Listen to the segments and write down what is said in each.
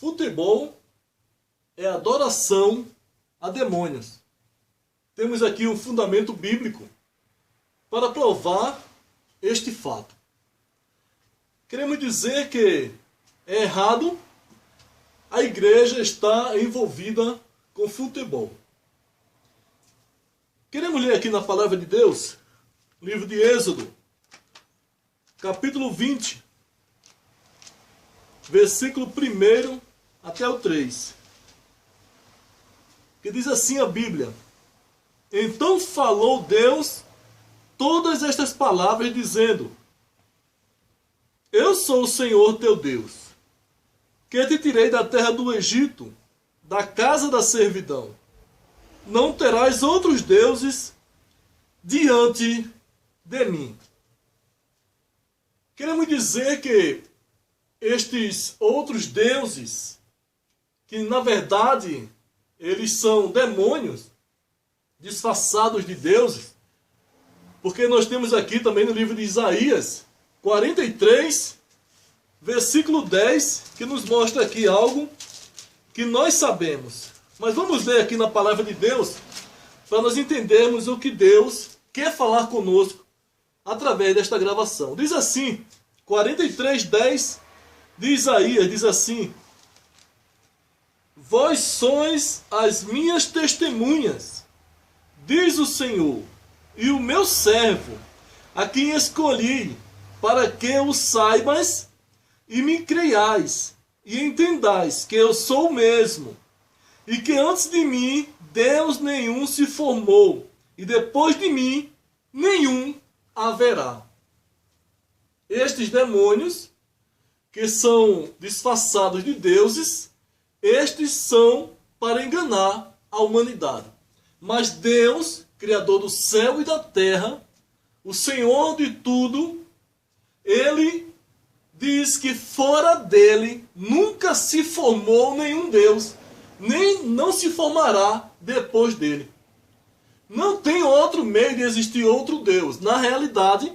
Futebol é adoração a demônios. Temos aqui um fundamento bíblico para provar este fato. Queremos dizer que é errado a igreja estar envolvida com futebol. Queremos ler aqui na palavra de Deus, livro de Êxodo, capítulo 20, versículo 1 até o 3. Que diz assim a Bíblia: Então falou Deus todas estas palavras, dizendo: Eu sou o Senhor teu Deus, que te tirei da terra do Egito, da casa da servidão. Não terás outros deuses diante de mim. Queremos dizer que estes outros deuses, que na verdade eles são demônios disfarçados de deuses, porque nós temos aqui também no livro de Isaías 43, versículo 10, que nos mostra aqui algo que nós sabemos. Mas vamos ler aqui na palavra de Deus, para nós entendermos o que Deus quer falar conosco através desta gravação. Diz assim, 43, 10 de Isaías, diz assim: Vós sois as minhas testemunhas, diz o Senhor, e o meu servo, a quem escolhi, para que o saibas e me creiais, e entendais que eu sou o mesmo, e que antes de mim Deus nenhum se formou, e depois de mim nenhum haverá. Estes demônios, que são disfarçados de deuses, estes são para enganar a humanidade. Mas Deus, Criador do céu e da terra, o Senhor de tudo, Ele diz que fora dele nunca se formou nenhum Deus, nem não se formará depois dele. Não tem outro meio de existir outro Deus. Na realidade,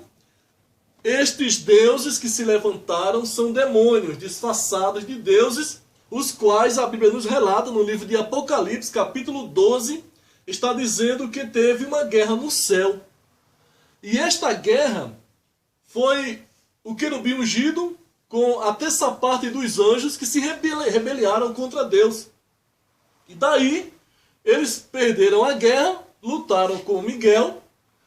estes deuses que se levantaram são demônios disfarçados de deuses, os quais a Bíblia nos relata no livro de Apocalipse, capítulo 12, está dizendo que teve uma guerra no céu. E esta guerra foi o querubim ungido com a terça parte dos anjos que se rebelaram contra Deus. E daí, eles perderam a guerra, lutaram com Miguel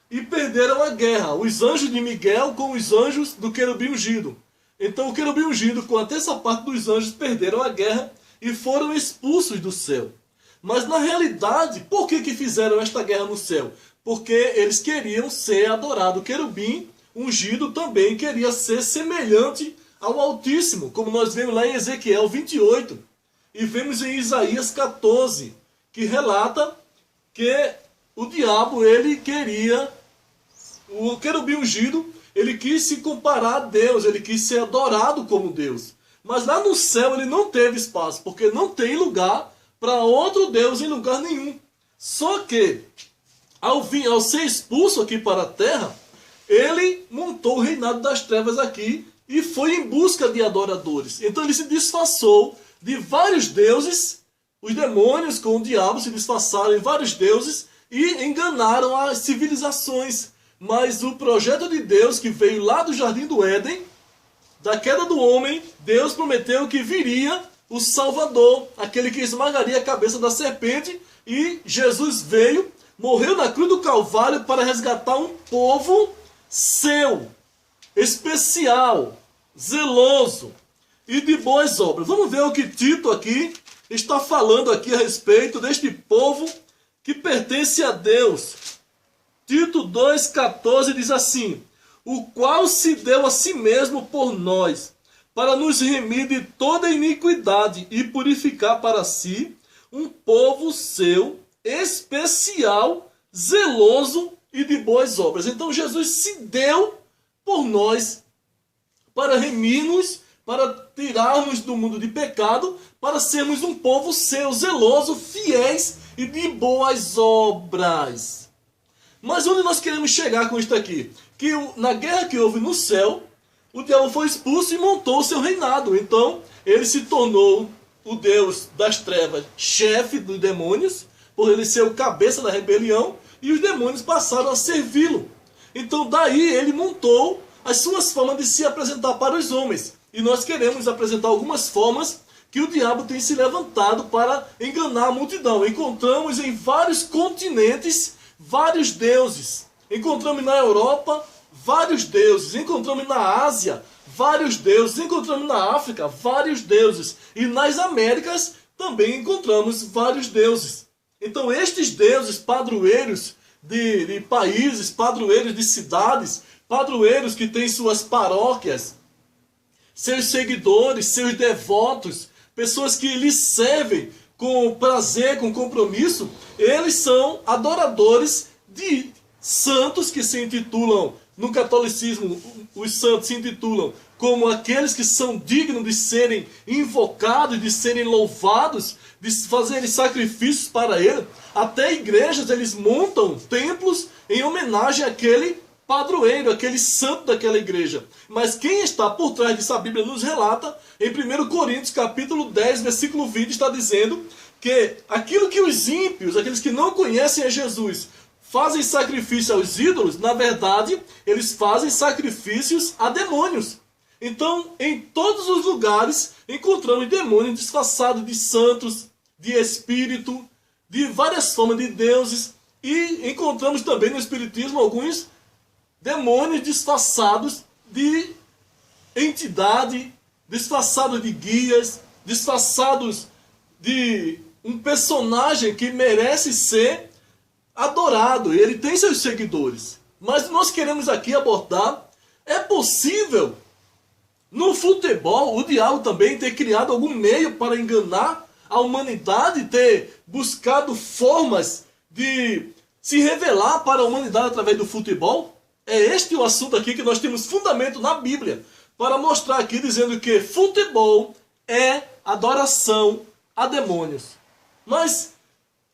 e perderam a guerra. Os anjos de Miguel com os anjos do querubim ungido. Então o querubim ungido com a terça parte dos anjos perderam a guerra e foram expulsos do céu. Mas na realidade, por que fizeram esta guerra no céu? Porque eles queriam ser adorados. O querubim ungido também queria ser semelhante ao Altíssimo, como nós vemos lá em Ezequiel 28. E vemos em Isaías 14, que relata que o diabo, ele queria, o querubim ungido, ele quis se comparar a Deus, ele quis ser adorado como Deus. Mas lá no céu ele não teve espaço, porque não tem lugar para outro Deus em lugar nenhum. Só que, ao ser expulso aqui para a terra, ele montou o reinado das trevas aqui e foi em busca de adoradores. Então ele se disfarçou de vários deuses, os demônios com o diabo se disfarçaram em vários deuses e enganaram as civilizações. Mas o projeto de Deus que veio lá do Jardim do Éden, da queda do homem, Deus prometeu que viria o Salvador, aquele que esmagaria a cabeça da serpente, e Jesus veio, morreu na cruz do Calvário para resgatar um povo seu, especial, zeloso e de boas obras. Vamos ver o que Tito aqui está falando aqui a respeito deste povo que pertence a Deus. Tito 2,14 diz assim: O qual se deu a si mesmo por nós, para nos remir de toda iniquidade e purificar para si um povo seu, especial, zeloso e de boas obras. Então Jesus se deu por nós, para remir-nos, para tirarmos do mundo de pecado, para sermos um povo seu, zeloso, fiéis e de boas obras. Mas onde nós queremos chegar com isto aqui? Que na guerra que houve no céu, o diabo foi expulso e montou o seu reinado. Então, ele se tornou o Deus das trevas, chefe dos demônios, por ele ser o cabeça da rebelião, e os demônios passaram a servi-lo. Então daí ele montou as suas formas de se apresentar para os homens. E nós queremos apresentar algumas formas que o diabo tem se levantado para enganar a multidão. Encontramos em vários continentes vários deuses. Encontramos na Europa vários deuses. Encontramos na Ásia vários deuses. Encontramos na África vários deuses. E nas Américas também encontramos vários deuses. Então estes deuses padroeiros de países, padroeiros de cidades, padroeiros que têm suas paróquias, seus seguidores, seus devotos, pessoas que lhes servem com prazer, com compromisso, eles são adoradores de santos que se intitulam, no catolicismo, os santos se intitulam como aqueles que são dignos de serem invocados, de serem louvados, de fazerem sacrifícios para ele. Até igrejas, eles montam templos em homenagem àquele padroeiro, aquele santo daquela igreja. Mas quem está por trás disso, a Bíblia nos relata, em 1 Coríntios capítulo 10, versículo 20, está dizendo que aquilo que os ímpios, aqueles que não conhecem a Jesus, fazem sacrifício aos ídolos, na verdade, eles fazem sacrifícios a demônios. Então, em todos os lugares, encontramos demônios disfarçados de santos, de espírito, de várias formas de deuses, e encontramos também no espiritismo alguns demônios disfarçados de entidade, disfarçados de guias, disfarçados de um personagem que merece ser adorado. Ele tem seus seguidores. Mas nós queremos aqui abordar, é possível no futebol o diabo também ter criado algum meio para enganar a humanidade, ter buscado formas de se revelar para a humanidade através do futebol? É este o assunto aqui que nós temos fundamento na Bíblia para mostrar aqui, dizendo que futebol é adoração a demônios. Mas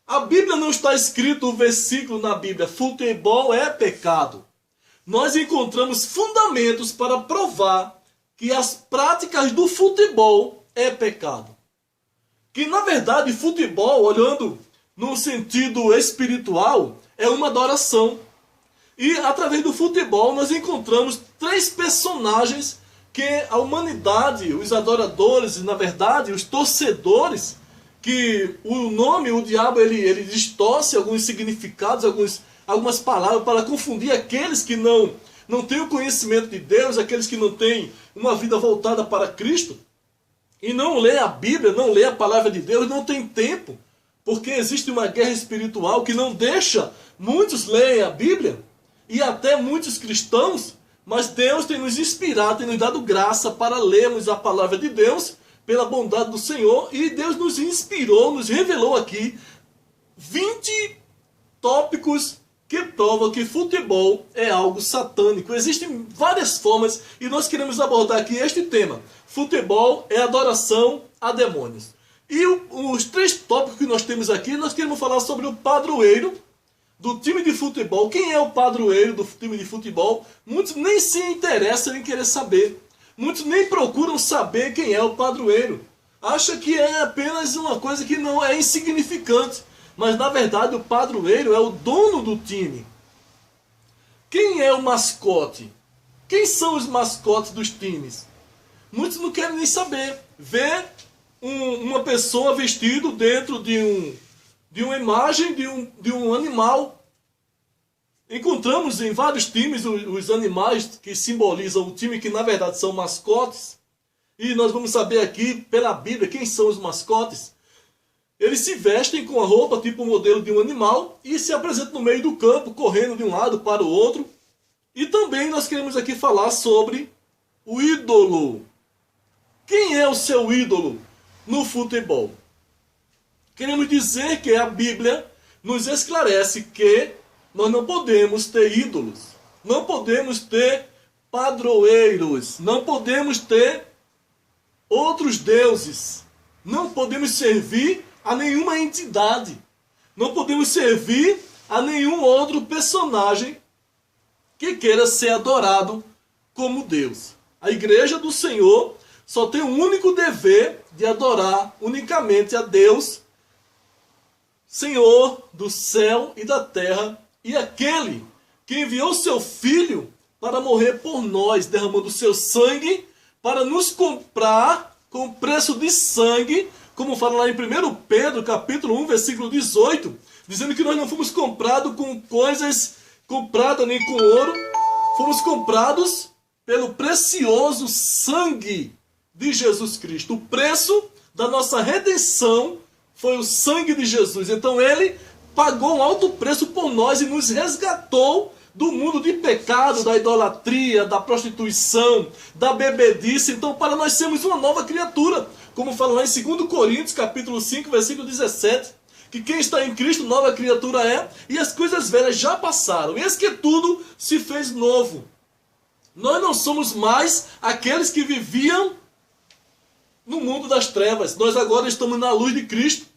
a Bíblia não está escrito o versículo na Bíblia, futebol é pecado. Nós encontramos fundamentos para provar que as práticas do futebol é pecado. Que na verdade futebol, olhando no sentido espiritual, é uma adoração. E através do futebol nós encontramos três personagens que a humanidade, os adoradores e na verdade os torcedores, que o nome, o diabo, ele distorce alguns significados, algumas palavras para confundir aqueles que não têm o conhecimento de Deus, aqueles que não têm uma vida voltada para Cristo, e não lê a Bíblia, não lê a palavra de Deus, não tem tempo, porque existe uma guerra espiritual que não deixa muitos lerem a Bíblia, e até muitos cristãos, mas Deus tem nos inspirado, tem nos dado graça para lermos a palavra de Deus, pela bondade do Senhor, e Deus nos inspirou, nos revelou aqui 20 tópicos que provam que futebol é algo satânico. Existem várias formas e nós queremos abordar aqui este tema. Futebol é adoração a demônios. E os três tópicos que nós temos aqui, nós queremos falar sobre o padroeiro do time de futebol. Quem é o padroeiro do time de futebol? Muitos nem se interessam em querer saber. Muitos nem procuram saber quem é o padroeiro. Acham que é apenas uma coisa que não é insignificante. Mas na verdade o padroeiro é o dono do time. Quem é o mascote? Quem são os mascotes dos times? Muitos não querem nem saber. Ver uma pessoa vestido dentro de uma imagem de um animal. Encontramos em vários times os animais que simbolizam o time, que na verdade são mascotes. E nós vamos saber aqui pela Bíblia quem são os mascotes. Eles se vestem com a roupa tipo modelo de um animal e se apresentam no meio do campo, correndo de um lado para o outro. E também nós queremos aqui falar sobre o ídolo. Quem é o seu ídolo no futebol? Queremos dizer que a Bíblia nos esclarece que nós não podemos ter ídolos, não podemos ter padroeiros, não podemos ter outros deuses, não podemos servir a nenhuma entidade, não podemos servir a nenhum outro personagem que queira ser adorado como Deus. A igreja do Senhor só tem um único dever de adorar unicamente a Deus, Senhor do céu e da terra, e aquele que enviou seu Filho para morrer por nós, derramando seu sangue para nos comprar com preço de sangue, como fala lá em 1 Pedro, capítulo 1, versículo 18, dizendo que nós não fomos comprados com coisas compradas nem com ouro, fomos comprados pelo precioso sangue de Jesus Cristo. O preço da nossa redenção foi o sangue de Jesus. Então ele pagou um alto preço por nós e nos resgatou do mundo de pecado, da idolatria, da prostituição, da bebedice. Então, para nós sermos uma nova criatura, como fala lá em 2 Coríntios, capítulo 5, versículo 17, que quem está em Cristo, nova criatura é, e as coisas velhas já passaram, eis que tudo se fez novo. Nós não somos mais aqueles que viviam no mundo das trevas, nós agora estamos na luz de Cristo.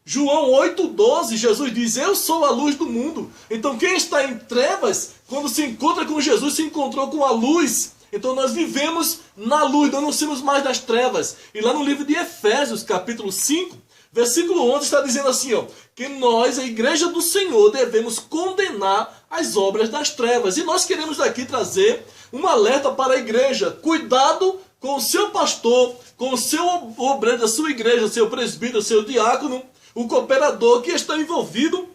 João 8,12, Jesus diz, eu sou a luz do mundo. Então quem está em trevas, quando se encontra com Jesus, se encontrou com a luz. Então nós vivemos na luz, nós não somos mais das trevas. E lá no livro de Efésios, capítulo 5, versículo 11, está dizendo assim, ó, que nós, a igreja do Senhor, devemos condenar as obras das trevas. E nós queremos aqui trazer um alerta para a igreja. Cuidado com o seu pastor, com o seu obreiro da sua igreja, seu presbítero, seu diácono, o cooperador que está envolvido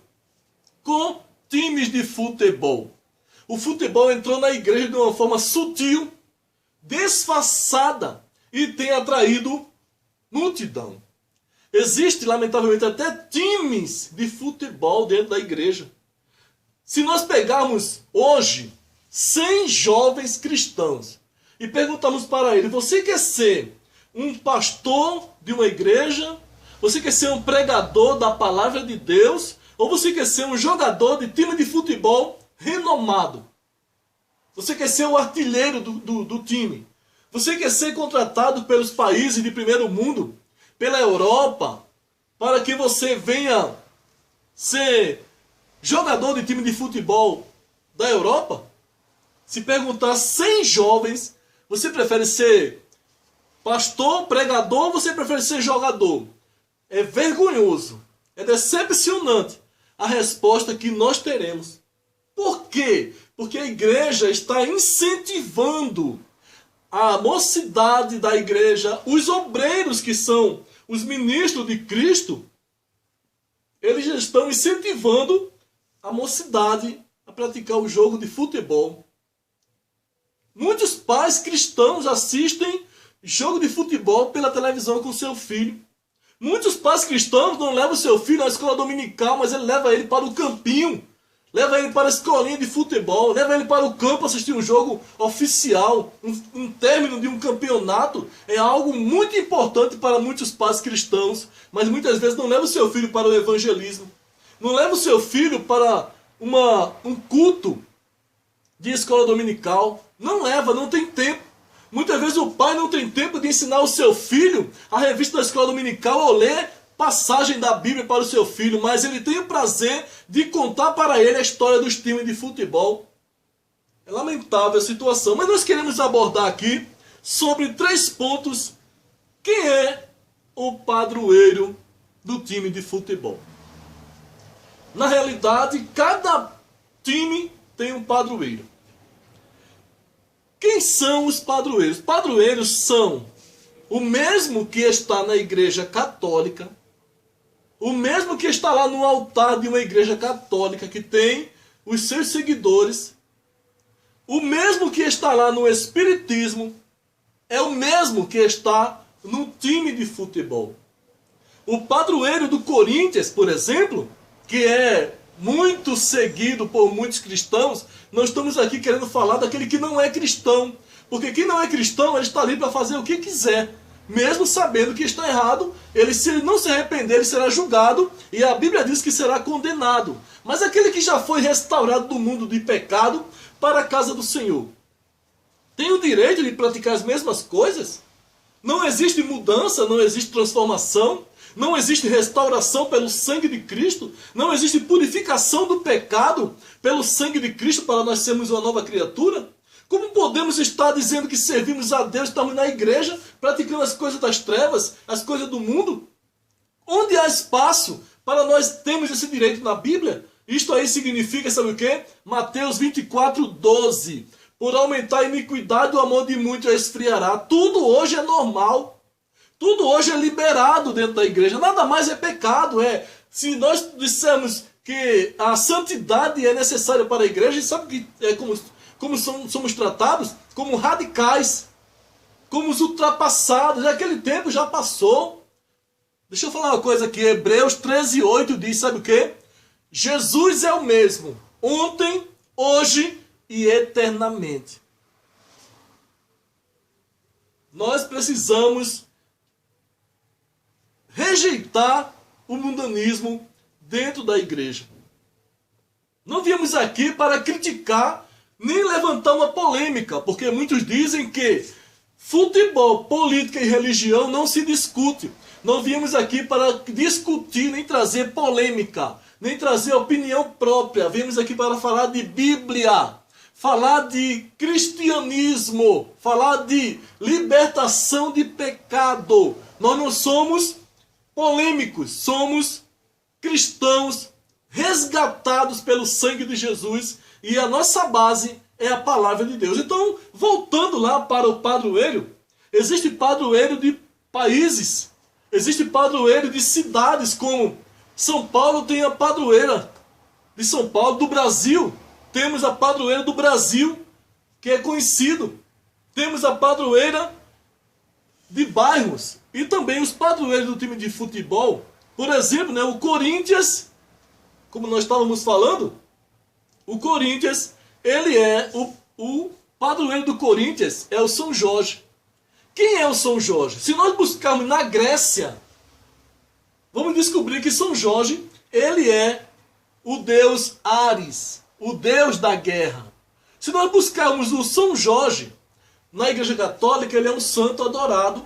com times de futebol. O futebol entrou na igreja de uma forma sutil, disfarçada e tem atraído multidão. Existe, lamentavelmente, até times de futebol dentro da igreja. Se nós pegarmos hoje 100 jovens cristãos e perguntarmos para eles, você quer ser um pastor de uma igreja? Você quer ser um pregador da palavra de Deus? Ou você quer ser um jogador de time de futebol renomado? Você quer ser o artilheiro do time? Você quer ser contratado pelos países de primeiro mundo, pela Europa, para que você venha ser jogador de time de futebol da Europa? Se perguntar 100 jovens, você prefere ser pastor, pregador, ou você prefere ser jogador? É vergonhoso, é decepcionante a resposta que nós teremos. Por quê? Porque a igreja está incentivando a mocidade da igreja, os obreiros que são os ministros de Cristo, eles estão incentivando a mocidade a praticar o jogo de futebol. Muitos pais cristãos assistem jogo de futebol pela televisão com seu filho. Muitos pais cristãos não levam seu filho à escola dominical, mas ele leva ele para o campinho, leva ele para a escolinha de futebol, leva ele para o campo assistir um jogo oficial, um término de um campeonato. É algo muito importante para muitos pais cristãos, mas muitas vezes não leva o seu filho para o evangelismo, não leva o seu filho para um culto de escola dominical, não leva, não tem tempo. Muitas vezes o pai não tem tempo de ensinar o seu filho a revista da escola dominical ou ler passagem da Bíblia para o seu filho, mas ele tem o prazer de contar para ele a história dos times de futebol. É lamentável a situação, mas nós queremos abordar aqui sobre 3 pontos. Quem é o padroeiro do time de futebol? Na realidade, cada time tem um padroeiro. Quem são os padroeiros? Padroeiros são o mesmo que está na igreja católica, o mesmo que está lá no altar de uma igreja católica que tem os seus seguidores, o mesmo que está lá no espiritismo, é o mesmo que está no time de futebol. O padroeiro do Corinthians, por exemplo, que é muito seguido por muitos cristãos, nós estamos aqui querendo falar daquele que não é cristão. Porque quem não é cristão, ele está ali para fazer o que quiser. Mesmo sabendo que está errado, se ele não se arrepender, ele será julgado. E a Bíblia diz que será condenado. Mas aquele que já foi restaurado do mundo de pecado para a casa do Senhor, tem o direito de praticar as mesmas coisas? Não existe mudança, não existe transformação. Não existe restauração pelo sangue de Cristo. Não existe purificação do pecado pelo sangue de Cristo para nós sermos uma nova criatura. Como podemos estar dizendo que servimos a Deus, estamos na igreja, praticando as coisas das trevas, as coisas do mundo? Onde há espaço para nós termos esse direito na Bíblia? Isto aí significa, sabe o quê? Mateus 24:12. Por aumentar a iniquidade, o amor de muitos esfriará. Tudo hoje é normal. Tudo hoje é liberado dentro da igreja. Nada mais é pecado. Se nós dissermos que a santidade é necessária para a igreja, e sabe que é como somos tratados? Como radicais. Como os ultrapassados. Aquele tempo já passou. Deixa eu falar uma coisa aqui. Hebreus 13:8 diz, sabe o quê? Jesus é o mesmo. Ontem, hoje e eternamente. Nós precisamos rejeitar o mundanismo dentro da igreja. Não viemos aqui para criticar nem levantar uma polêmica, porque muitos dizem que futebol, política e religião não se discute. Não viemos aqui para discutir nem trazer polêmica, nem trazer opinião própria. Viemos aqui para falar de Bíblia, falar de cristianismo, falar de libertação de pecado. Nós não somos polêmicos, somos cristãos resgatados pelo sangue de Jesus e a nossa base é a palavra de Deus. Então, voltando lá para o padroeiro, existe padroeiro de países, existe padroeiro de cidades, como São Paulo tem a padroeira de São Paulo, do Brasil. Temos a padroeira do Brasil, que é conhecido. Temos a padroeira de bairros e também os padroeiros do time de futebol. Por exemplo, o Corinthians, como nós estávamos falando, o Corinthians, ele é o padroeiro do Corinthians é o São Jorge. Quem é o São Jorge? Se nós buscarmos na Grécia, vamos descobrir que São Jorge, ele é o deus Ares, o deus da guerra. Se nós buscarmos o São Jorge, na Igreja Católica, ele é um santo adorado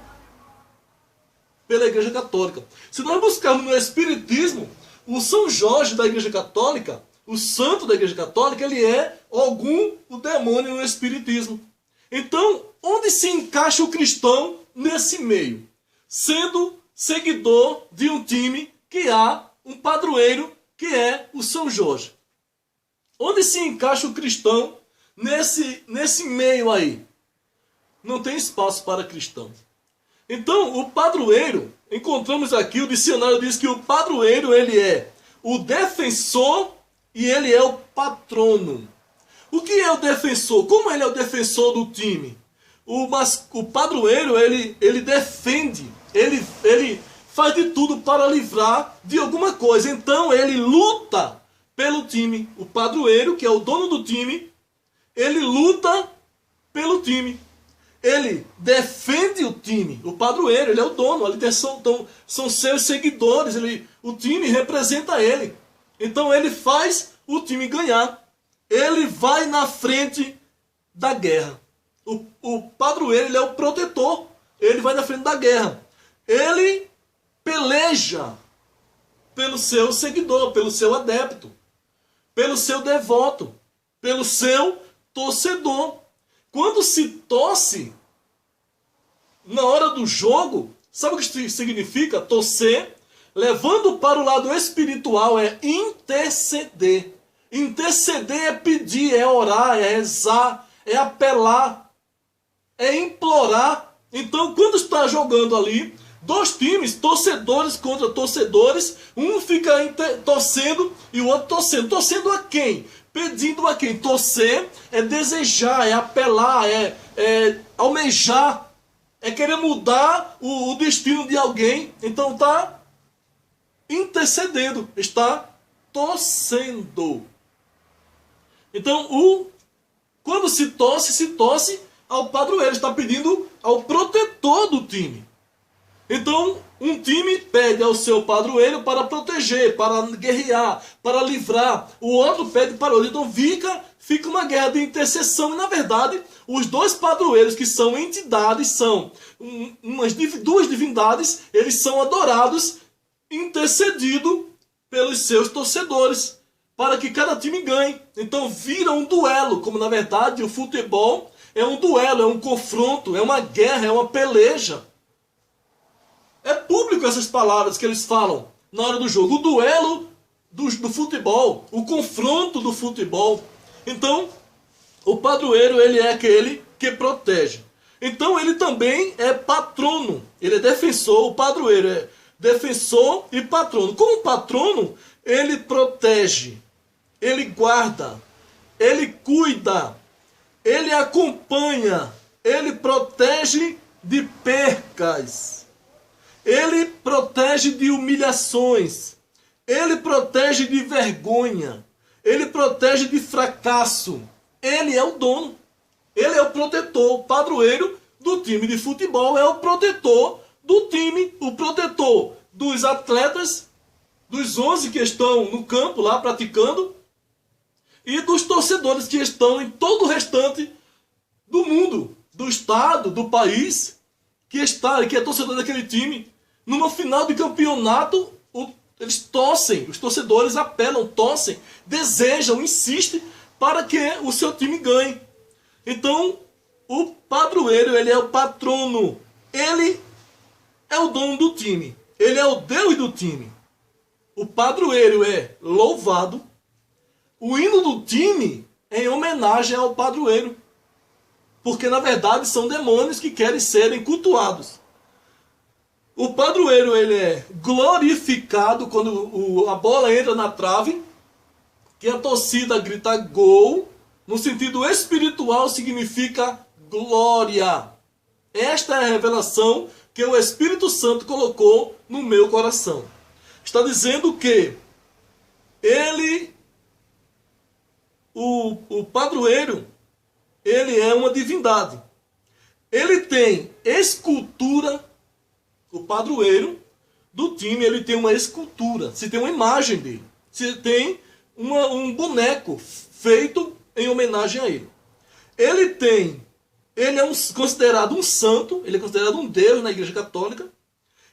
pela Igreja Católica. Se nós buscarmos no Espiritismo, o São Jorge da Igreja Católica, o santo da Igreja Católica, ele é Ogum, o demônio no Espiritismo. Então, onde se encaixa o cristão nesse meio? Sendo seguidor de um time que há um padroeiro que é o São Jorge. Onde se encaixa o cristão nesse meio aí? Não tem espaço para cristão. Então, o padroeiro, encontramos aqui, o dicionário diz que o padroeiro, ele é o defensor e ele é o patrono. O que é o defensor? Como ele é o defensor do time? O padroeiro, ele defende, ele faz de tudo para livrar de alguma coisa. Então, ele luta pelo time. O padroeiro, que é o dono do time, ele luta pelo time. Ele defende o time. O padroeiro, ele é o dono. Ali são seus seguidores. O time representa ele. Então ele faz o time ganhar. Ele vai na frente da guerra. O padroeiro, ele é o protetor. Ele vai na frente da guerra. Ele peleja pelo seu seguidor, pelo seu adepto, pelo seu devoto, pelo seu torcedor. Quando se torce na hora do jogo, sabe o que significa torcer? Levando para o lado espiritual é interceder. Interceder é pedir, é orar, é rezar, é apelar, é implorar. Então, quando está jogando ali, dois times, torcedores contra torcedores, um fica torcendo e o outro torcendo. Torcendo a quem? Pedindo a quem? Torcer é desejar, é apelar, é almejar, é querer mudar o destino de alguém. Então está intercedendo, está torcendo. Então, quando se torce ao padroeiro, está pedindo ao protetor do time. Então, um time pede ao seu padroeiro para proteger, para guerrear, para livrar. O outro pede para o outro. Então fica uma guerra de intercessão. E, na verdade, os dois padroeiros, que são entidades, são duas divindades, eles são adorados, intercedidos pelos seus torcedores, para que cada time ganhe. Então vira um duelo, como na verdade o futebol é um duelo, é um confronto, é uma guerra, é uma peleja. É público essas palavras que eles falam na hora do jogo. O duelo do futebol, o confronto do futebol. Então, o padroeiro, ele é aquele que protege. Então, ele também é patrono. Ele é defensor, o padroeiro é defensor e patrono. Como patrono, ele protege, ele guarda, ele cuida, ele acompanha, ele protege de percas, ele protege de humilhações, ele protege de vergonha, ele protege de fracasso. Ele é o dono, ele é o protetor, o padroeiro do time de futebol é o protetor do time, o protetor dos atletas, dos 11 que estão no campo lá praticando, e dos torcedores que estão em todo o restante do mundo, do estado, do país, que é torcedor daquele time. Numa final de campeonato, eles torcem, os torcedores apelam, torcem, desejam, insistem para que o seu time ganhe. Então, o padroeiro, ele é o patrono, ele é o dono do time, ele é o Deus do time. O padroeiro é louvado, o hino do time é em homenagem ao padroeiro, porque na verdade são demônios que querem serem cultuados. O padroeiro, ele é glorificado quando a bola entra na trave, que a torcida grita gol, no sentido espiritual significa glória. Esta é a revelação que o Espírito Santo colocou no meu coração. Está dizendo que o padroeiro, ele é uma divindade. Ele tem escultura, o padroeiro do time, ele tem uma escultura, se tem uma imagem dele, se tem um boneco feito em homenagem a ele. Ele é considerado um santo, ele é considerado um deus na Igreja Católica,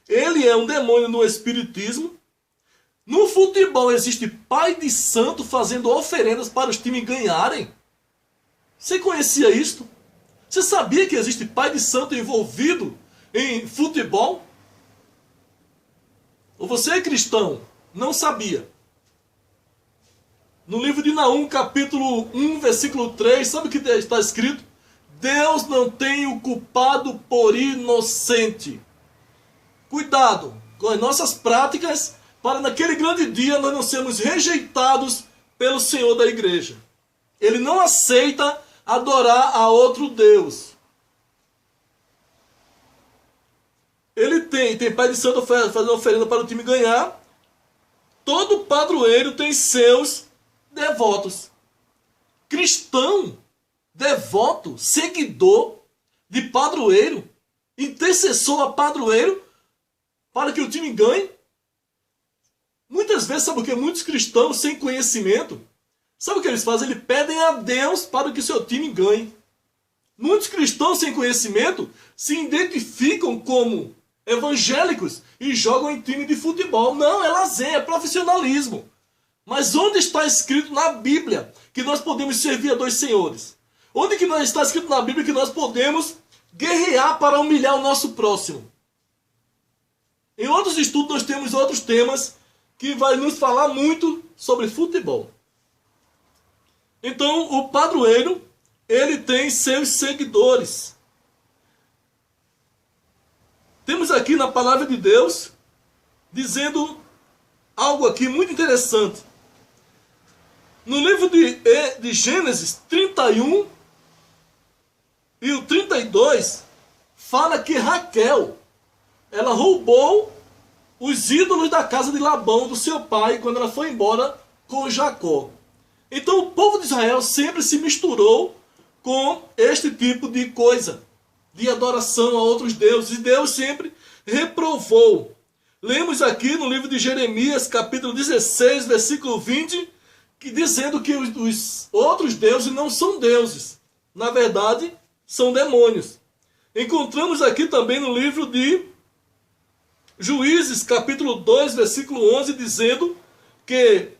ele é um demônio no espiritismo. No futebol existe pai de santo fazendo oferendas para os times ganharem. Você conhecia isto? Você sabia que existe pai de santo envolvido em futebol? Ou você é cristão? Não sabia. No livro de Naum, capítulo 1, versículo 3, sabe o que está escrito? Deus não tem o culpado por inocente. Cuidado com as nossas práticas, para naquele grande dia nós não sermos rejeitados pelo Senhor da igreja. Ele não aceita adorar a outro Deus. Ele tem pai de santo fazendo oferenda para o time ganhar. Todo padroeiro tem seus devotos. Cristão, devoto, seguidor de padroeiro, intercessor a padroeiro, para que o time ganhe. Muitas vezes, sabe o que? Muitos cristãos sem conhecimento, sabe o que eles fazem? Eles pedem a Deus para que o seu time ganhe. Muitos cristãos sem conhecimento se identificam como evangélicos e jogam em time de futebol. Não, é lazer, é profissionalismo. Mas onde está escrito na Bíblia que nós podemos servir a dois senhores? Onde que está escrito na Bíblia que nós podemos guerrear para humilhar o nosso próximo? Em outros estudos nós temos outros temas que vai nos falar muito sobre futebol. Então, o padroeiro, ele tem seus seguidores. Temos aqui na palavra de Deus, dizendo algo aqui muito interessante. No livro de Gênesis 31 e o 32, fala que Raquel, ela roubou os ídolos da casa de Labão, do seu pai, quando ela foi embora com Jacó. Então o povo de Israel sempre se misturou com este tipo de coisa, de adoração a outros deuses, e Deus sempre reprovou. Lemos aqui no livro de Jeremias, capítulo 16, versículo 20, que dizendo que os outros deuses não são deuses, na verdade são demônios. Encontramos aqui também no livro de Juízes, capítulo 2, versículo 11, dizendo que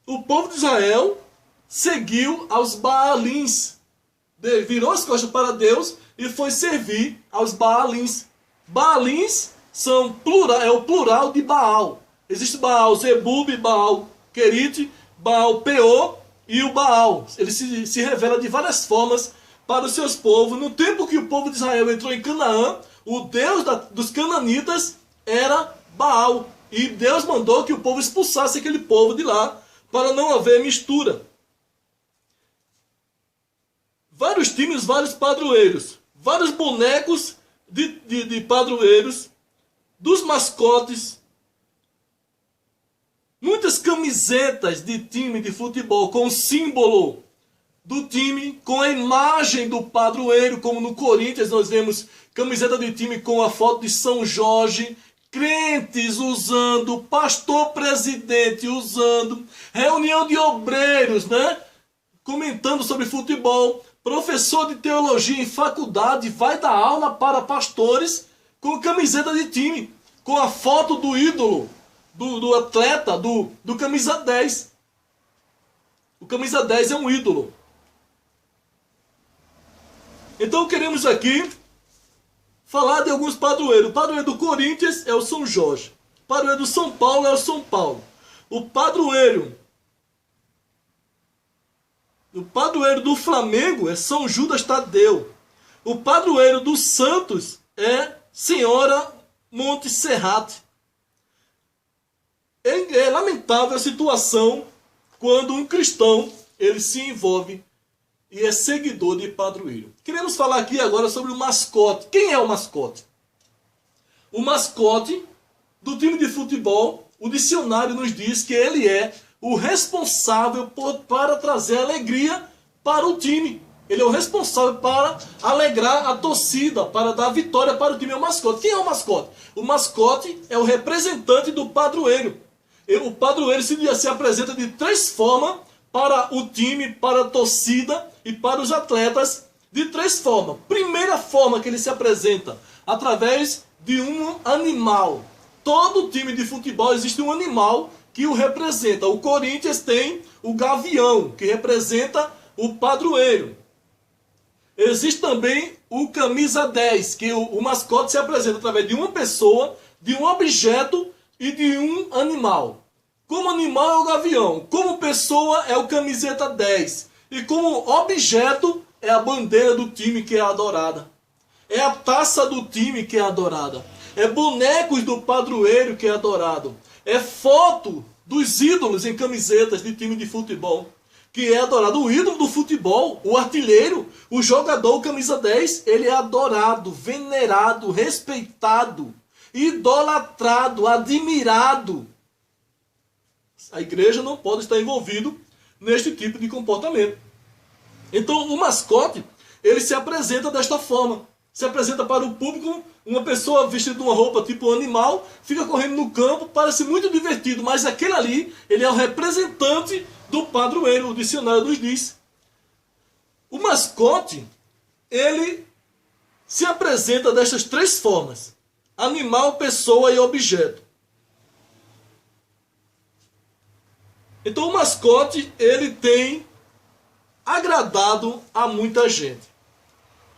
o povo de Israel seguiu aos Baalins. Virou as costas para Deus e foi servir aos Baalins. Baalins é o plural de Baal. Existe Baal Zebub, Baal Querite, Baal Peor e o Baal. Ele se revela de várias formas para os seus povos. No tempo que o povo de Israel entrou em Canaã, o Deus dos cananitas era Baal. E Deus mandou que o povo expulsasse aquele povo de lá, para não haver mistura. Vários times, vários padroeiros, vários bonecos de padroeiros, dos mascotes, muitas camisetas de time de futebol com o símbolo do time, com a imagem do padroeiro, como no Corinthians nós vemos camiseta de time com a foto de São Jorge, crentes usando, pastor presidente usando, reunião de obreiros, né? Comentando sobre futebol, professor de teologia em faculdade vai dar aula para pastores com camiseta de time, com a foto do ídolo, do atleta, do camisa 10. O camisa 10 é um ídolo. Então queremos aqui falar de alguns padroeiros. O padroeiro do Corinthians é o São Jorge. O padroeiro do São Paulo é o São Paulo. O padroeiro do Flamengo é São Judas Tadeu. O padroeiro do Santos é Senhora Montserrat. É lamentável a situação quando um cristão ele se envolve e é seguidor de padroeiro. Queremos falar aqui agora sobre o mascote. Quem é o mascote? O mascote do time de futebol, o dicionário nos diz que ele é o responsável para trazer alegria para o time. Ele é o responsável para alegrar a torcida, para dar vitória para o time. É o mascote. Quem é o mascote? O mascote é o representante do padroeiro. O padroeiro se apresenta de três formas para o time, para a torcida e para os atletas, de três formas. Primeira forma que ele se apresenta, através de um animal. Todo time de futebol existe um animal que o representa. O Corinthians tem o gavião, que representa o padroeiro. Existe também o camisa 10, que o mascote se apresenta através de uma pessoa, de um objeto e de um animal. Como animal é o gavião, como pessoa é o camiseta 10. E como objeto é a bandeira do time que é adorada. É a taça do time que é adorada. É bonecos do padroeiro que é adorado. É foto dos ídolos em camisetas de time de futebol que é adorado. O ídolo do futebol, o artilheiro, o jogador, o camisa 10, ele é adorado, venerado, respeitado, idolatrado, admirado. A igreja não pode estar envolvido neste tipo de comportamento. Então o mascote, ele se apresenta desta forma. Se apresenta para o público, uma pessoa vestida de uma roupa tipo animal, fica correndo no campo, parece muito divertido, mas aquele ali, ele é o representante do padroeiro, o dicionário nos diz. O mascote, ele se apresenta destas três formas: animal, pessoa e objeto. Então o mascote, ele tem agradado a muita gente.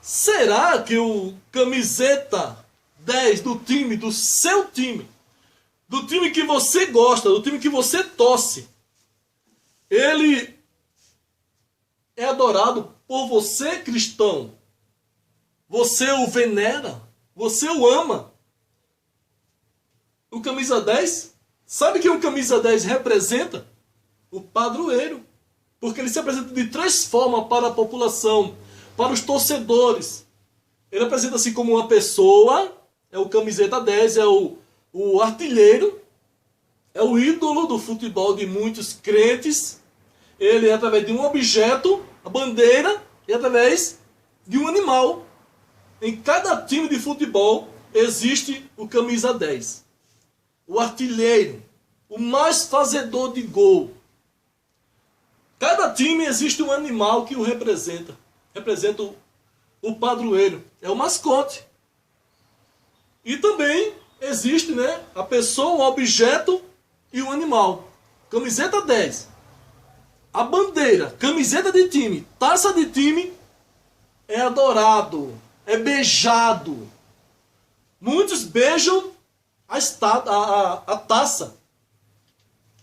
Será que o camiseta 10 do time, do seu time, do time que você gosta, do time que você torce, ele é adorado por você, cristão? Você o venera? Você o ama? O camisa 10, sabe que o camisa 10 representa? O padroeiro. Porque ele se apresenta de três formas para a população, para os torcedores. Ele apresenta-se como uma pessoa, é o camiseta 10, é o artilheiro, é o ídolo do futebol de muitos crentes. Ele é através de um objeto, a bandeira, e através de um animal. Em cada time de futebol existe o camisa 10. O artilheiro, o mais fazedor de gol. Cada time existe um animal que o representa. Representa o padroeiro. É o mascote. E também existe, né, a pessoa, o objeto e o animal. Camiseta 10. a bandeira, camiseta de time, taça de time, é adorado, é beijado. Muitos beijam a taça.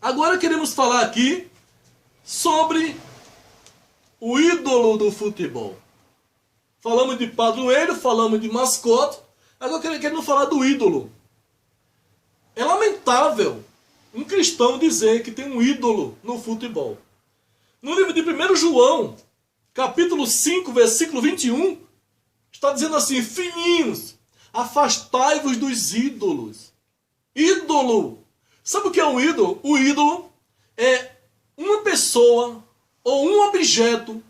Agora queremos falar aqui sobre o ídolo do futebol. Falamos de padroeiro, falamos de mascote. Agora queremos falar do ídolo. É lamentável um cristão dizer que tem um ídolo no futebol. No livro de 1 João, capítulo 5, versículo 21, está dizendo assim: filhinhos, afastai-vos dos ídolos. Ídolo. Sabe o que é um ídolo? O ídolo é uma pessoa ou um objeto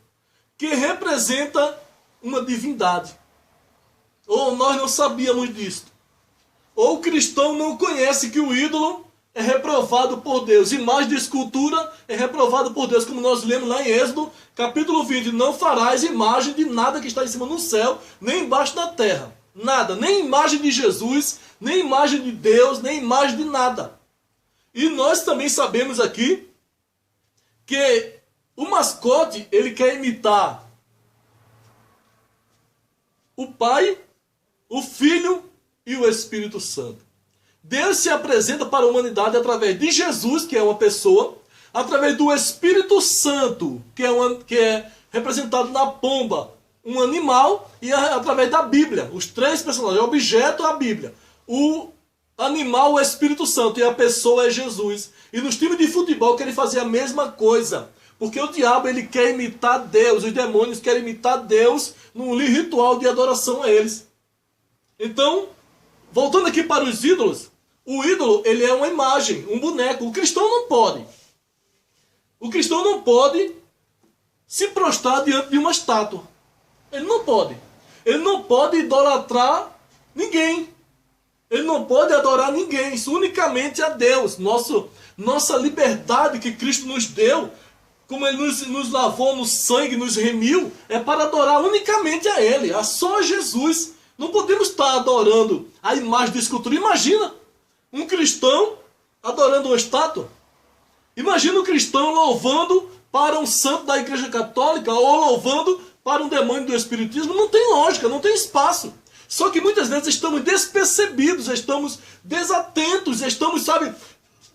que representa uma divindade. Ou nós não sabíamos disso. Ou o cristão não conhece que o ídolo é reprovado por Deus. Imagem de escultura é reprovado por Deus, como nós lemos lá em Êxodo, capítulo 20. Não farás imagem de nada que está em cima no céu, nem embaixo da terra. Nada. Nem imagem de Jesus, nem imagem de Deus, nem imagem de nada. E nós também sabemos aqui que o mascote, ele quer imitar o Pai, o Filho e o Espírito Santo. Deus se apresenta para a humanidade através de Jesus, que é uma pessoa, através do Espírito Santo, que é representado na pomba, um animal, e através da Bíblia. Os três personagens, o objeto é a Bíblia. O animal, o Espírito Santo, e a pessoa é Jesus. E nos times de futebol querem fazer a mesma coisa. Porque o diabo, ele quer imitar Deus, os demônios querem imitar Deus num ritual de adoração a eles. Então, voltando aqui para os ídolos, o ídolo, ele é uma imagem, um boneco. O cristão não pode. O cristão não pode se prostrar diante de uma estátua. Ele não pode. Ele não pode idolatrar ninguém. Ele não pode adorar ninguém. Isso unicamente a Deus. Nossa liberdade que Cristo nos deu, como Ele nos lavou no sangue, nos remiu, é para adorar unicamente a Ele, a só Jesus. Não podemos estar adorando a imagem de escultura. Imagina um cristão adorando uma estátua. Imagina um cristão louvando para um santo da Igreja Católica ou louvando para um demônio do Espiritismo. Não tem lógica, não tem espaço. Só que muitas vezes estamos despercebidos, estamos desatentos, estamos,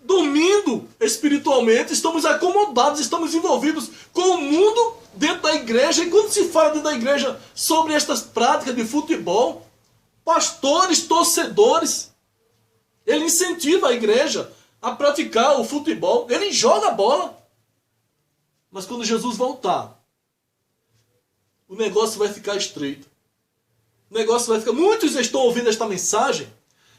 dormindo espiritualmente, estamos acomodados, estamos envolvidos com o mundo dentro da igreja. E quando se fala dentro da igreja sobre estas práticas de futebol, pastores, torcedores, ele incentiva a igreja a praticar o futebol, ele joga a bola. Mas quando Jesus voltar, o negócio vai ficar estreito. O negócio vai ficar... Muitos estão ouvindo esta mensagem.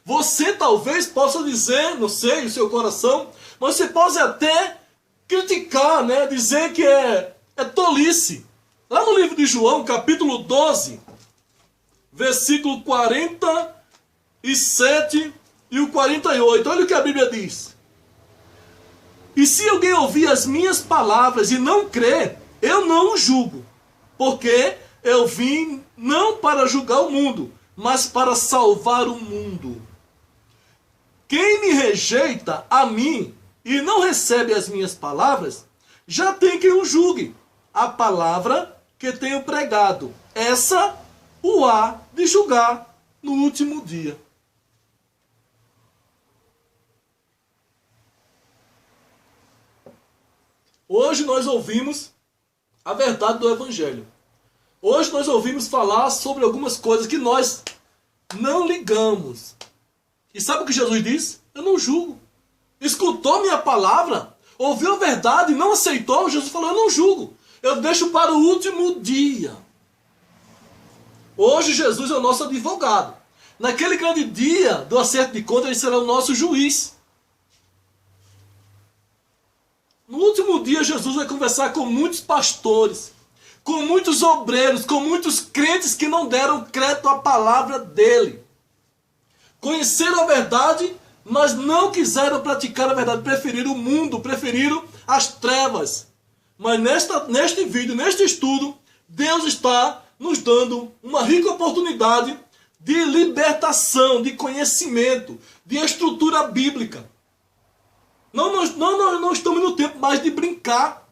Você talvez possa dizer, não sei, o seu coração, mas você pode até criticar, né? Dizer que é tolice. Lá no livro de João, capítulo 12, versículo 47 e o 48. Olha o que a Bíblia diz. E se alguém ouvir as minhas palavras e não crer, eu não o julgo, porque eu vim não para julgar o mundo, mas para salvar o mundo. Quem me rejeita a mim e não recebe as minhas palavras, já tem quem o julgue. A palavra que tenho pregado, essa o há de julgar no último dia. Hoje nós ouvimos a verdade do Evangelho. Hoje nós ouvimos falar sobre algumas coisas que nós não ligamos. E sabe o que Jesus disse? Eu não julgo. Escutou minha palavra, ouviu a verdade e não aceitou, Jesus falou, eu não julgo. Eu deixo para o último dia. Hoje Jesus é o nosso advogado. Naquele grande dia do acerto de contas, ele será o nosso juiz. No último dia, Jesus vai conversar com muitos pastores, com muitos obreiros, com muitos crentes que não deram crédito à palavra dele. Conheceram a verdade, mas não quiseram praticar a verdade. Preferiram o mundo, preferiram as trevas. Mas neste vídeo, neste estudo, Deus está nos dando uma rica oportunidade de libertação, de conhecimento, de estrutura bíblica. Não estamos no tempo mais de brincar.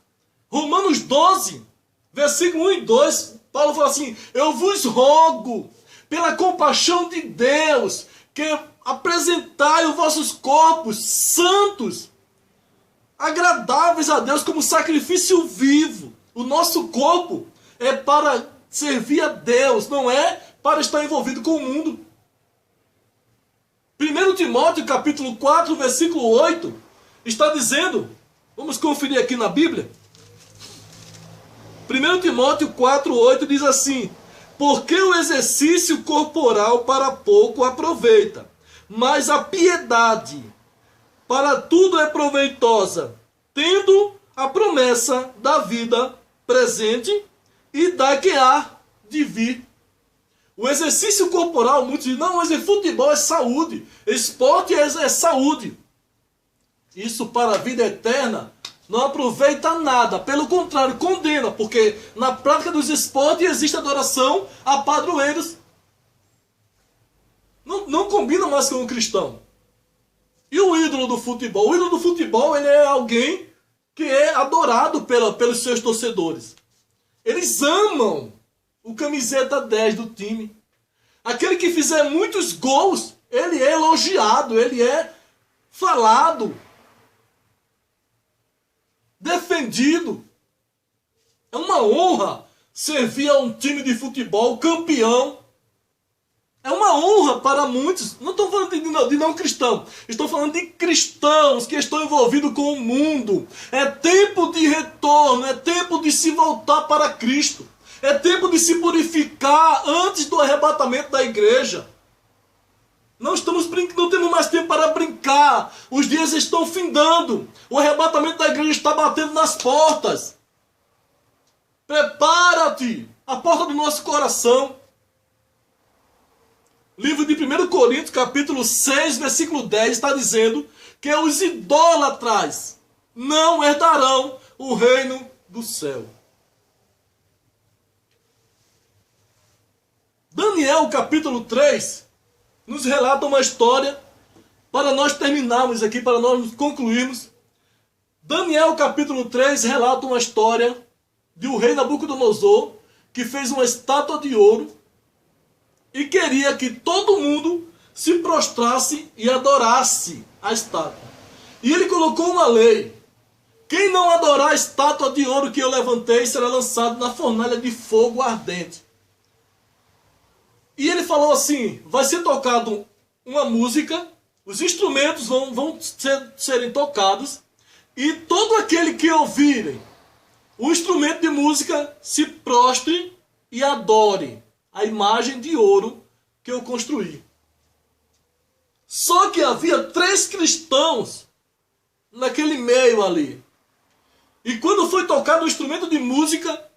Romanos 12, versículo 1 e 2, Paulo fala assim: eu vos rogo, pela compaixão de Deus, que apresentai os vossos corpos santos, agradáveis a Deus, como sacrifício vivo. O nosso corpo é para servir a Deus, não é para estar envolvido com o mundo. 1 Timóteo capítulo 4, versículo 8, está dizendo, vamos conferir aqui na Bíblia. 1 Timóteo 4, 8 diz assim: porque o exercício corporal para pouco aproveita, mas a piedade para tudo é proveitosa, tendo a promessa da vida presente e da que há de vir. O exercício corporal, muitos dizem, não, mas futebol é saúde, esporte é saúde. Isso para a vida eterna não aproveita nada, pelo contrário, condena, porque na prática dos esportes existe adoração a padroeiros. Não combina mais com o cristão. E o ídolo do futebol? O ídolo do futebol, ele é alguém que é adorado pelos seus torcedores. Eles amam o camiseta 10 do time. Aquele que fizer muitos gols, ele é elogiado, ele é falado, defendido. É uma honra servir a um time de futebol campeão. É uma honra para muitos. Não estou falando de não cristão. Estou falando de cristãos que estão envolvidos com o mundo. É tempo de retorno. É tempo de se voltar para Cristo. É tempo de se purificar antes do arrebatamento da igreja. Não temos mais tempo para brincar. Os dias estão findando. O arrebatamento da igreja está batendo nas portas. Prepara-te. A porta do nosso coração. Livro de 1 Coríntios, capítulo 6, versículo 10, está dizendo que os idólatras não herdarão o reino do céu. Daniel, capítulo 3, nos relata uma história, para nós terminarmos aqui, para nós concluirmos. Daniel, capítulo 3, relata uma história de um rei Nabucodonosor, que fez uma estátua de ouro, e queria que todo mundo se prostrasse e adorasse a estátua. E ele colocou uma lei: quem não adorar a estátua de ouro que eu levantei será lançado na fornalha de fogo ardente. E ele falou assim: vai ser tocado uma música, os instrumentos vão serem tocados, e todo aquele que ouvirem o instrumento de música se prostre e adore a imagem de ouro que eu construí. Só que havia 3 cristãos naquele meio ali. E quando foi tocado o instrumento de música,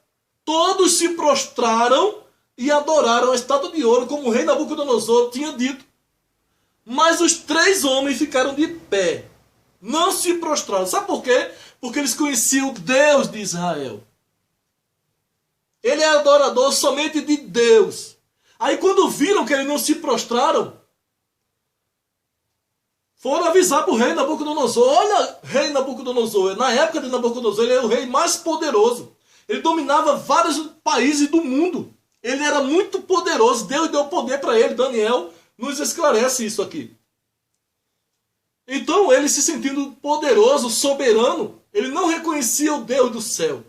todos se prostraram e adoraram a estátua de ouro, como o rei Nabucodonosor tinha dito. Mas os 3 homens ficaram de pé. Não se prostraram. Sabe por quê? Porque eles conheciam o Deus de Israel. Ele é adorador somente de Deus. Aí quando viram que eles não se prostraram, foram avisar para o rei Nabucodonosor: olha, rei Nabucodonosor, na época de Nabucodonosor, ele é o rei mais poderoso. Ele dominava vários países do mundo. Ele era muito poderoso. Deus deu poder para ele. Daniel nos esclarece isso aqui. Então ele, se sentindo poderoso, soberano, ele não reconhecia o Deus do céu.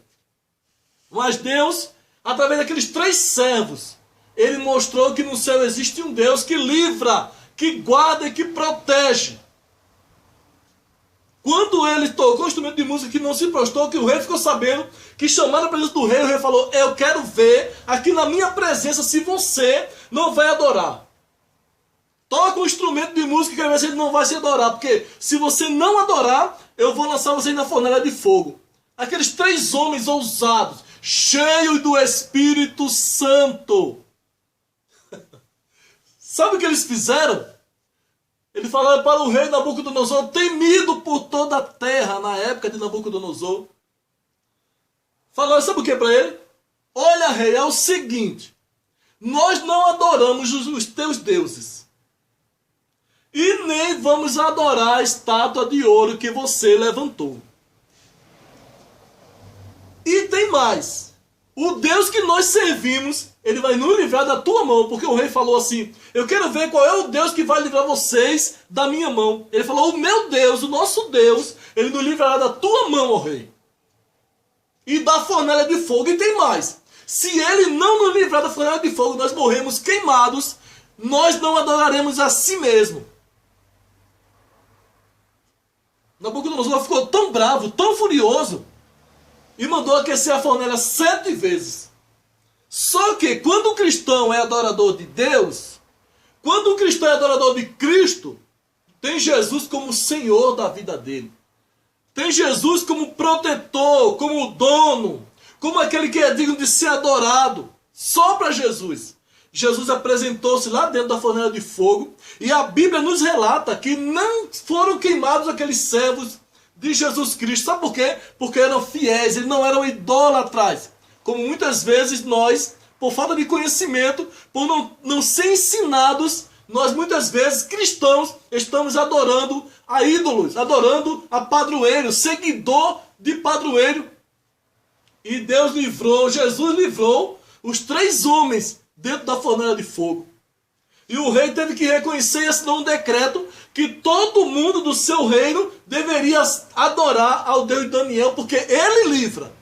Mas Deus, através daqueles 3 servos, ele mostrou que no céu existe um Deus que livra, que guarda e que protege. Quando ele tocou o instrumento de música que não se prostrou, que o rei ficou sabendo, que chamaram a presença do rei, o rei falou: eu quero ver aqui na minha presença se você não vai adorar. Toca um instrumento de música que ele não vai se adorar, porque se você não adorar, eu vou lançar vocês na fornalha de fogo. Aqueles 3 homens ousados, cheios do Espírito Santo. Sabe o que eles fizeram? Eles falaram para o rei Nabucodonosor, temido por toda a terra na época de Nabucodonosor. Falaram, sabe o que para ele? Olha, rei, é o seguinte: nós não adoramos os teus deuses. E nem vamos adorar a estátua de ouro que você levantou. E tem mais. O Deus que nós servimos, ele vai nos livrar da tua mão. Porque o rei falou assim, eu quero ver qual é o Deus que vai livrar vocês da minha mão. Ele falou, o meu Deus, o nosso Deus, ele nos livrará da tua mão, ó rei. E da fornalha de fogo. E tem mais. Se ele não nos livrar da fornalha de fogo, nós morremos queimados, nós não adoraremos a si mesmo. Nabucodonosor ficou tão bravo, tão furioso, e mandou aquecer a fornalha 7 vezes. Só que quando o cristão é adorador de Deus, quando o cristão é adorador de Cristo, tem Jesus como Senhor da vida dele. Tem Jesus como protetor, como dono, como aquele que é digno de ser adorado. Só para Jesus. Jesus apresentou-se lá dentro da fornalha de fogo, e a Bíblia nos relata que não foram queimados aqueles servos de Jesus Cristo. Sabe por quê? Porque eram fiéis, eles não eram idólatras. Como muitas vezes nós, por falta de conhecimento, por não ser ensinados, nós muitas vezes, cristãos, estamos adorando a ídolos, adorando a padroeiro, seguidor de padroeiro. E Deus livrou, Jesus livrou os 3 homens dentro da fornalha de fogo. E o rei teve que reconhecer e assinar um decreto que todo mundo do seu reino deveria adorar ao Deus de Daniel, porque ele livra.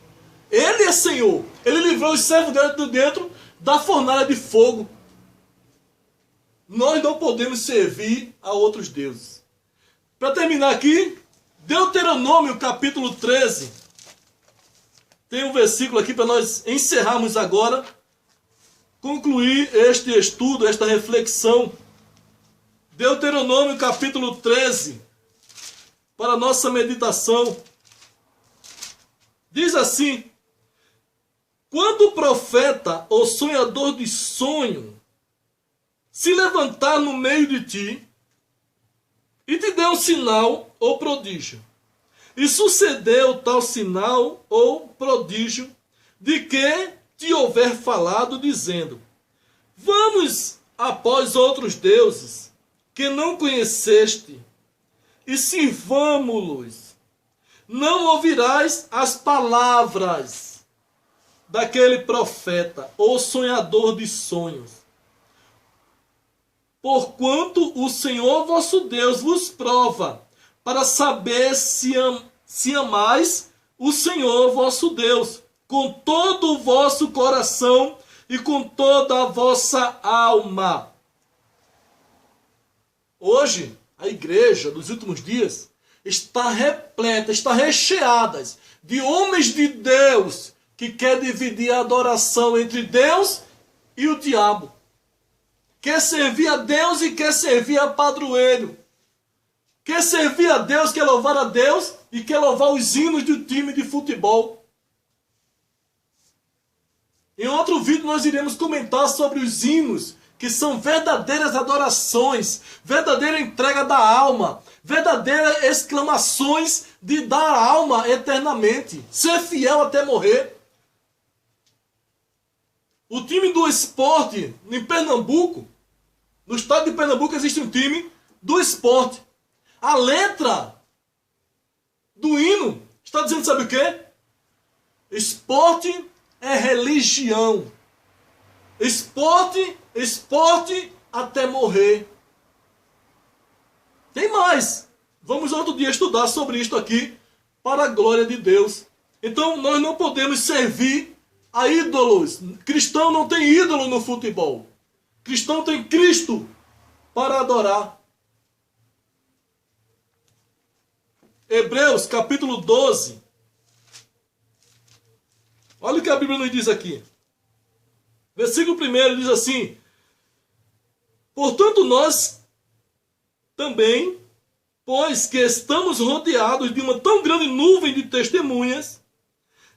Ele é Senhor. Ele livrou os servos dentro da fornalha de fogo. Nós não podemos servir a outros deuses. Para terminar aqui, Deuteronômio capítulo 13. Tem um versículo aqui para nós encerrarmos agora, concluir este estudo, esta reflexão. Deuteronômio capítulo 13, para a nossa meditação. Diz assim: quando o profeta ou sonhador de sonho se levantar no meio de ti e te der um sinal ou prodígio, e sucedeu tal sinal ou prodígio de que te houver falado, dizendo: vamos após outros deuses que não conheceste e sirvamo-los, não ouvirás as palavras daquele profeta ou sonhador de sonhos, porquanto o Senhor vosso Deus vos prova, para saber se amais o Senhor vosso Deus com todo o vosso coração e com toda a vossa alma. Hoje, a igreja dos últimos dias está repleta, está recheada de homens de Deus que quer dividir a adoração entre Deus e o diabo. Quer servir a Deus e quer servir a padroeiro. Quer servir a Deus, quer louvar a Deus e quer louvar os hinos do time de futebol. Em outro vídeo nós iremos comentar sobre os hinos, que são verdadeiras adorações, verdadeira entrega da alma, verdadeiras exclamações de dar a alma eternamente, ser fiel até morrer. O time do Sport em Pernambuco, no estado de Pernambuco existe um time do Sport. A letra do hino está dizendo, sabe o quê? Esporte é religião. Esporte até morrer. Tem mais. Vamos outro dia estudar sobre isto aqui, para a glória de Deus. Então nós não podemos servir a ídolos. Cristão não tem ídolo no futebol. Cristão tem Cristo para adorar. Hebreus capítulo 12. Olha o que a Bíblia nos diz aqui. Versículo 1 diz assim: portanto nós também, pois que estamos rodeados de uma tão grande nuvem de testemunhas,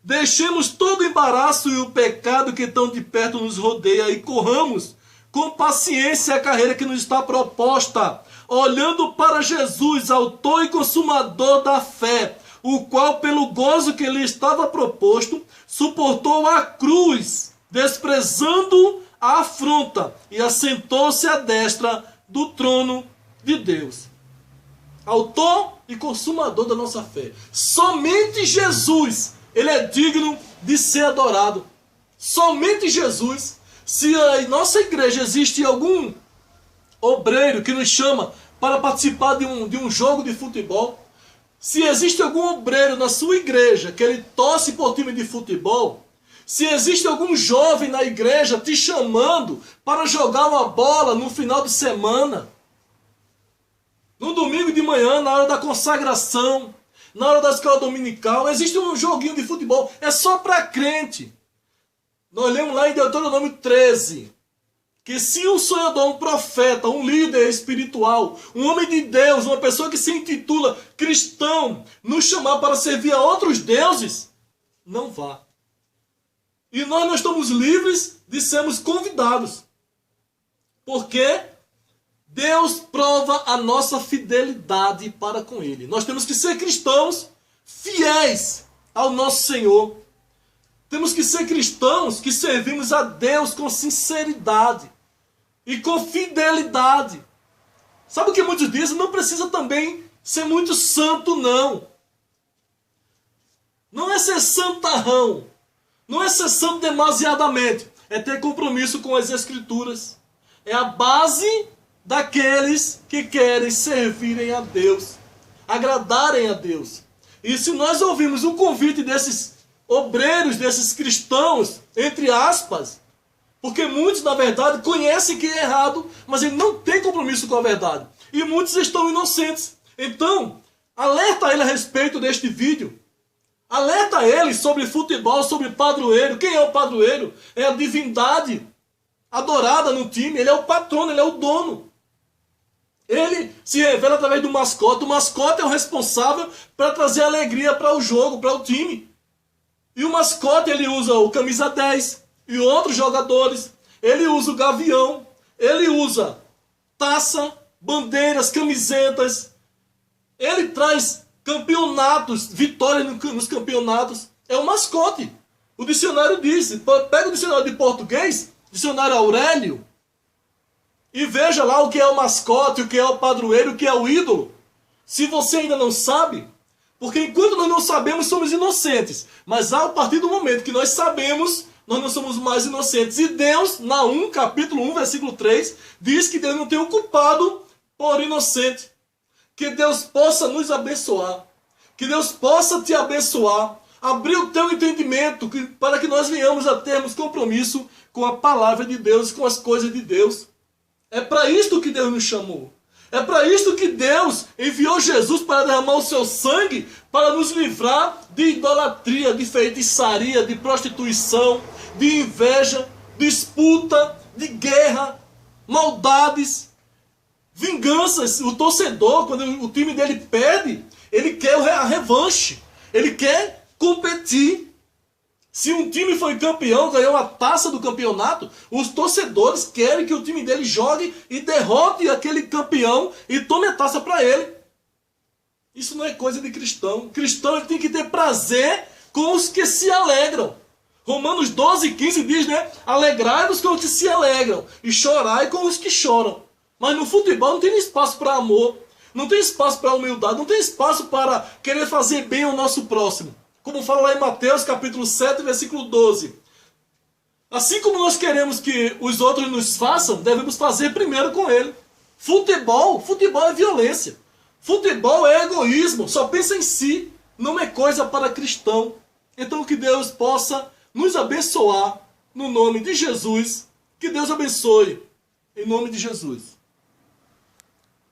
deixemos todo o embaraço e o pecado que tão de perto nos rodeia e corramos com paciência a carreira que nos está proposta, olhando para Jesus, autor e consumador da fé, o qual, pelo gozo que lhe estava proposto, suportou a cruz, desprezando a afronta, e assentou-se à destra do trono de Deus. Autor e consumador da nossa fé. Somente Jesus, ele é digno de ser adorado. Somente Jesus. Se em nossa igreja existe algum obreiro que nos chama para participar de um jogo de futebol, se existe algum obreiro na sua igreja que ele torce por time de futebol, se existe algum jovem na igreja te chamando para jogar uma bola no final de semana, no domingo de manhã, na hora da consagração, na hora da escola dominical, existe um joguinho de futebol, é só para crente. Nós lemos lá em Deuteronômio 13, que se um sonhador, um profeta, um líder espiritual, um homem de Deus, uma pessoa que se intitula cristão, nos chamar para servir a outros deuses, não vá. E nós não estamos livres de sermos convidados. Porque Deus prova a nossa fidelidade para com Ele. Nós temos que ser cristãos fiéis ao nosso Senhor. Temos que ser cristãos que servimos a Deus com sinceridade e com fidelidade. Sabe o que muitos dizem? Não precisa também ser muito santo, não. Não é ser santarrão. Não é ser santo demasiadamente. É ter compromisso com as Escrituras. É a base daqueles que querem servirem a Deus, agradarem a Deus. E se nós ouvirmos um convite desses obreiros, desses cristãos, entre aspas, porque muitos, na verdade, conhecem que é errado, mas ele não tem compromisso com a verdade. E muitos estão inocentes. Então, alerta ele a respeito deste vídeo. Alerta ele sobre futebol, sobre padroeiro. Quem é o padroeiro? É a divindade adorada no time. Ele é o patrono, ele é o dono. Ele se revela através do mascote. O mascote é o responsável para trazer alegria para o jogo, para o time. E o mascote, ele usa o camisa 10 e outros jogadores. Ele usa o gavião. Ele usa taça, bandeiras, camisetas. Ele traz campeonatos, vitórias nos campeonatos. É o mascote. O dicionário diz. Pega o dicionário de português, dicionário Aurélio, e veja lá o que é o mascote, o que é o padroeiro, o que é o ídolo. Se você ainda não sabe, porque enquanto nós não sabemos, somos inocentes. Mas a partir do momento que nós sabemos, nós não somos mais inocentes. E Deus, Naum, capítulo 1, versículo 3, diz que Deus não tem o culpado por inocente. Que Deus possa nos abençoar. Que Deus possa te abençoar. Abrir o teu entendimento para que nós venhamos a termos compromisso com a palavra de Deus, com as coisas de Deus. É para isto que Deus nos chamou. É para isto que Deus enviou Jesus para derramar o seu sangue, para nos livrar de idolatria, de feitiçaria, de prostituição, de inveja, disputa, de guerra, maldades, vinganças. O torcedor, quando o time dele perde, ele quer a revanche. Ele quer competir. Se um time foi campeão, ganhou a taça do campeonato, os torcedores querem que o time dele jogue e derrote aquele campeão e tome a taça para ele. Isso não é coisa de cristão. O cristão, ele tem que ter prazer com os que se alegram. Romanos 12, 15 diz, né? Alegrai-vos com os que se alegram e chorai com os que choram. Mas no futebol não tem espaço para amor, não tem espaço para humildade, não tem espaço para querer fazer bem ao nosso próximo. Como fala lá em Mateus capítulo 7, versículo 12. Assim como nós queremos que os outros nos façam, devemos fazer primeiro com ele. Futebol é violência. Futebol é egoísmo, só pensa em si, não é coisa para cristão. Então que Deus possa nos abençoar no nome de Jesus. Que Deus abençoe em nome de Jesus.